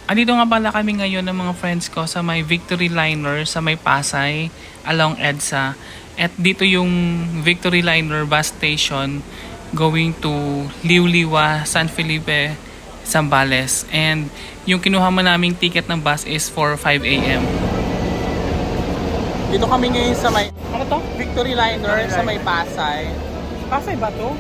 Andito nga pala kami ngayon ng mga friends ko sa may Victory Liner sa may Pasay along EDSA. At dito yung Victory Liner bus station going to Liuliwa, San Felipe, Zambales. And yung kinuha mo naming ticket ng bus is for 5 a.m. Dito kami ngayon sa may ano to? Victory Liner sa may Pasay. Pasay ba to?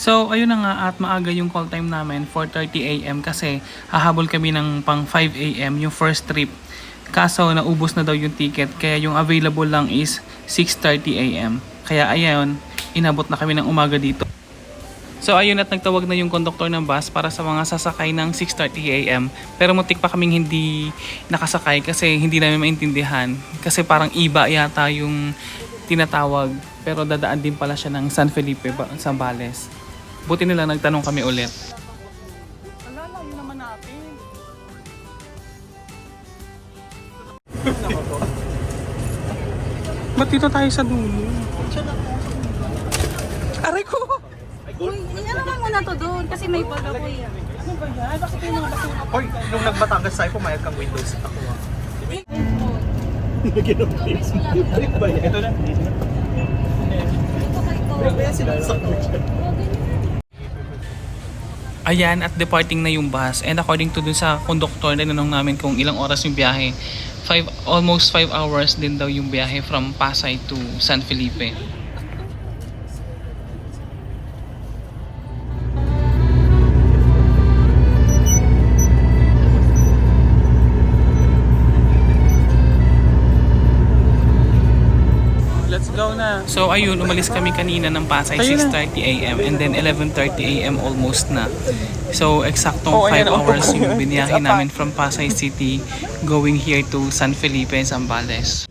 So, ayun na nga at maaga yung call time namin, 4:30 a.m. kasi hahabol kami ng pang 5 a.m. yung first trip. Kaso, naubos na daw yung ticket kaya yung available lang is 6:30 a.m. Kaya ayun, inabot na kami ng umaga dito. So, ayun at nagtawag na yung conductor ng bus para sa mga sasakay ng 6:30 a.m. Pero muntik pa kaming hindi nakasakay kasi hindi namin maintindihan. Kasi parang iba yata yung tinatawag. Pero dadaan din pala siya ng San Felipe, Zambales. Buti nila nagtanong kami ulit. Alala, yun naman natin. Ba't dito tayo sa dulo? Aray ko! Uy, ano naman muna to doon? Kasi may bag ako eh. Ano ba yan? Bakit kayo mga basura? Hoy, nung nagbatangas tayo, pumayag kang Windows at ako. Balik ba yan? Ito na. Ito kay ko. Kaya sinasakot siya. Ayan, at departing na yung bus. And according to dun sa conductor, tinanong namin kung ilang oras yung biyahe. Almost 5 hours din daw yung biyahe from Pasay to San Felipe. Let's go na. So ayun, umalis kami kanina ng Pasay 6:30 a.m. and then 11:30 a.m. almost na. So eksaktong 5 hours yung biniyahe namin from Pasay City going here to San Felipe, Zambales.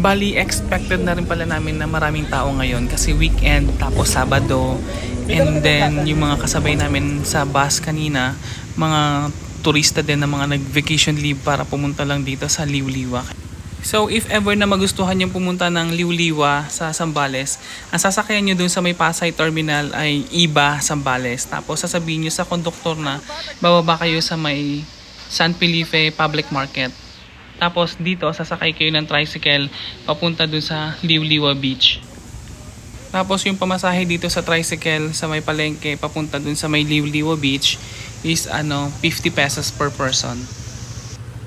Bali, expected na rin pala namin na maraming tao ngayon kasi weekend tapos Sabado. And then yung mga kasabay namin sa bus kanina, mga turista din na mga nag-vacation leave para pumunta lang dito sa Liuliwa. So if ever na magustuhan yung pumunta ng Liuliwa sa Zambales, ang sasakyan nyo dun sa may Pasay Terminal ay Iba, Zambales. Tapos sasabihin nyo sa konduktor na bababa kayo sa may San Felipe Public Market. Tapos dito sasakay kayo ng tricycle papunta dun sa Liuliwa Beach. Tapos yung pamasahe dito sa tricycle sa may palengke papunta dun sa may Liuliwa Beach is 50 pesos per person.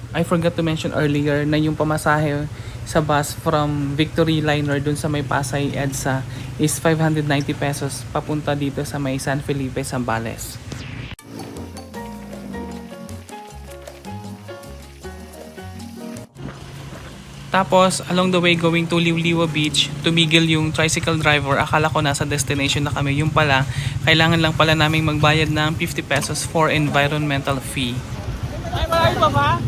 I forgot to mention earlier na yung pamasahe sa bus from Victory Liner dun sa may Pasay EDSA is 590 pesos papunta dito sa may San Felipe, Zambales. Tapos, along the way going to Liuliwa Beach, tumigil yung tricycle driver. Akala ko nasa destination na kami. Yung pala, kailangan lang pala naming magbayad ng 50 pesos for environmental fee. Ay, malayo pa ba?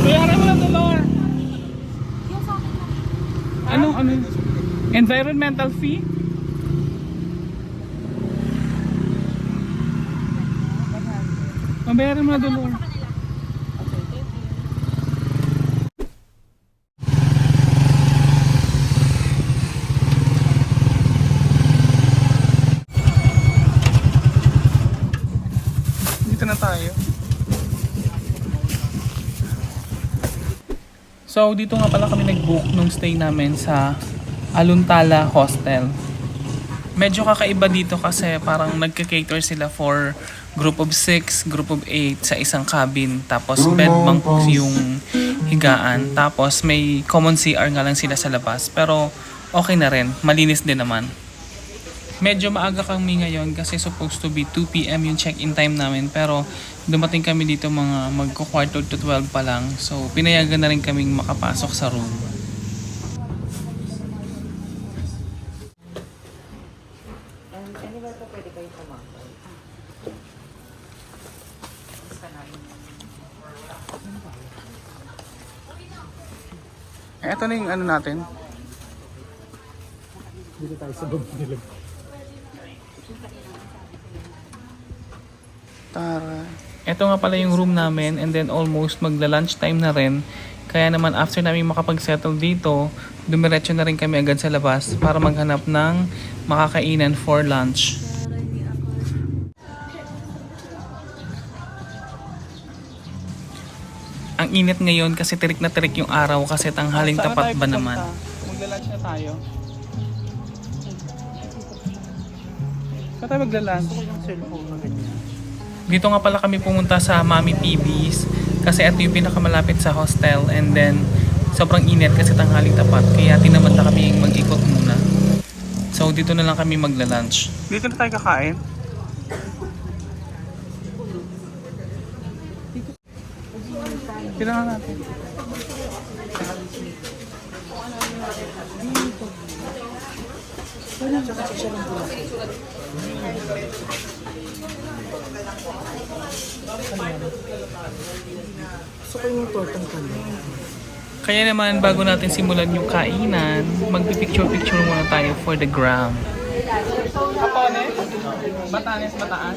Bayaran mo lang dollar. Yung sa akin na. Ano? Environmental fee? Mabayaran mo na dollar. Dito na tayo. So dito nga pala kami nag-book nung stay namin sa Aluntala Hostel. Medyo kakaiba dito kasi parang nagka-cater sila for group of 6, group of 8 sa isang cabin. Tapos bed bunk yung higaan. Tapos may common CR nga lang sila sa labas. Pero okay na rin, malinis din naman. Medyo maaga kami ngayon kasi supposed to be 2 p.m. yung check-in time namin. Pero dumating kami dito mga magko-quarter to 12 pa lang. So pinayagan na rin kaming makapasok sa room. Anywhere po pwede kayo pumakot. Ito na yung ano natin. Dito tayo sa baba nila. Tara. Ito nga pala yung room namin and then almost magla-lunch time na rin. Kaya naman after namin makapag-settle dito, dumiretso na rin kami agad sa labas para maghanap ng makakainan for lunch. Ang init ngayon kasi tirik na tirik yung araw kasi tanghaling tapat ba naman. Magla-lunch na tayo. Saan tayo magla-lunch? Dito nga pala kami pumunta sa Mami PB's kasi ito yung pinakamalapit sa hostel and then sobrang init kasi tanghaling tapat kaya tinamad na kami mag-ikot muna. So dito na lang kami magla-lunch. Dito na tayo kakain? Kailangan natin. Gusto ko yung tortang kanya. Kaya naman bago natin simulan yung kainan, magpipicture-picture muna tayo for the gram. Kapones? Batanes, Bataan?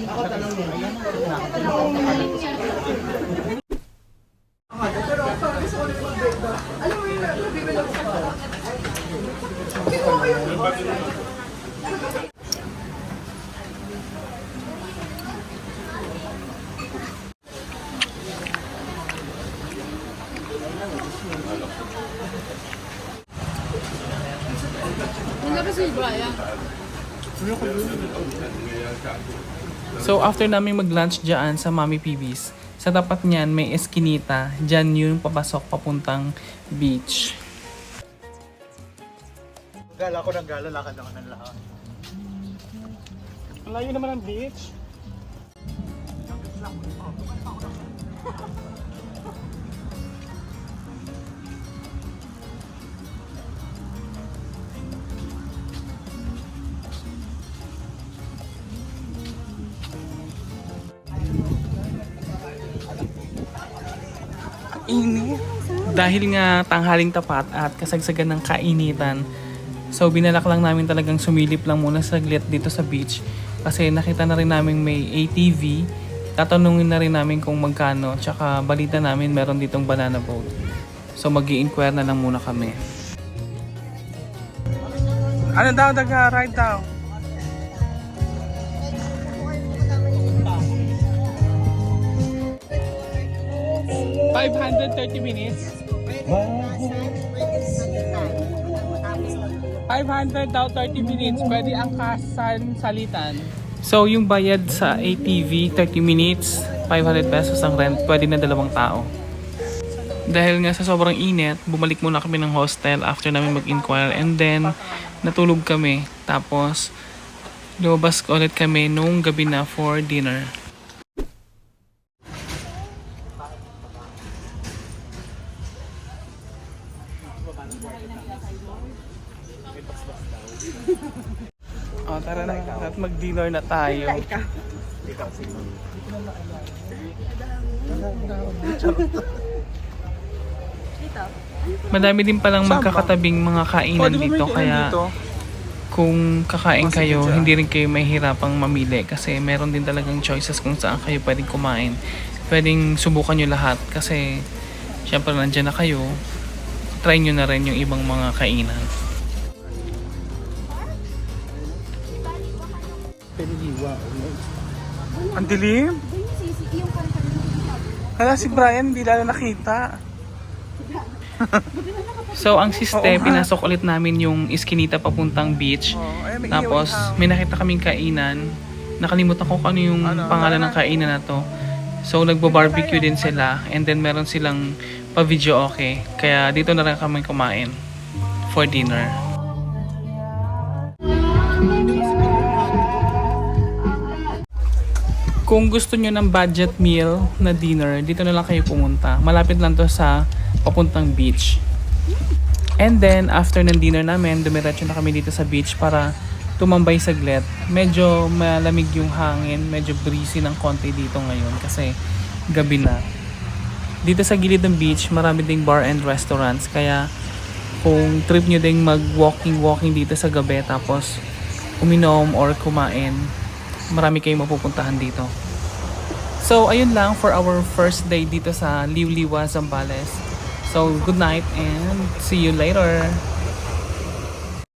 So after namin mag-lunch dyan sa Mami PB's, sa tapat niyan may eskinita, dyan yung papasok papuntang beach. Gala ko ng gala, lakad ako ng lakad. Layo naman ang beach. Init. Dahil nga tanghaling tapat at kasagsagan ng kainitan, so binalak lang namin talagang sumilip lang muna saglit dito sa beach kasi nakita na rin namin may ATV. Tatanungin na rin namin kung magkano, tsaka balita namin meron ditong banana boat. So mag-i-inquire na lang muna kami. Ano daw, ride daw? $530 minutes. 500 daw 30 minutes. Pwede ang kasan salitan. So yung bayad sa ATV 30 minutes, 500 pesos ang rent. Pwede na 2 tao. Dahil nga sa sobrang init, bumalik muna kami ng hostel after namin mag-inquire and then natulog kami. Tapos lumabas ulit kami nung gabi na for dinner. Oh, tara na at mag-dinner na tayo. Madami din palang magkakatabing mga kainan dito kaya kung kakain kayo, hindi rin kayo mahihirapang mamili kasi meron din talagang choices kung saan kayo pwedeng kumain. Pwedeng subukan nyo lahat kasi syempre nandyan na kayo, try nyo na rin yung ibang mga kainan. Ang dilim? Kala si Brian hindi lalo nakita. So ang siste, pinasok ulit namin yung iskinita papuntang beach. Tapos may nakita kaming kainan. Nakalimutan ko kung ano yung pangalan ng kainan na to. So nagbo-barbecue din sila and then meron silang pa-video okay. Kaya dito na rin kami kumain for dinner. Kung gusto nyo ng budget meal na dinner, dito na lang kayo pumunta. Malapit lang to sa papuntang beach. And then, after ng dinner namin, dumiretso na kami dito sa beach para tumambay saglit. Medyo malamig yung hangin, medyo breezy ng konti dito ngayon kasi gabi na. Dito sa gilid ng beach, marami ding bar and restaurants. Kaya kung trip nyo ding mag-walking dito sa gabi tapos uminom or kumain, marami kayong mapupuntahan dito. So, ayun lang for our first day dito sa Liuliwa, Zambales. So, good night and see you later.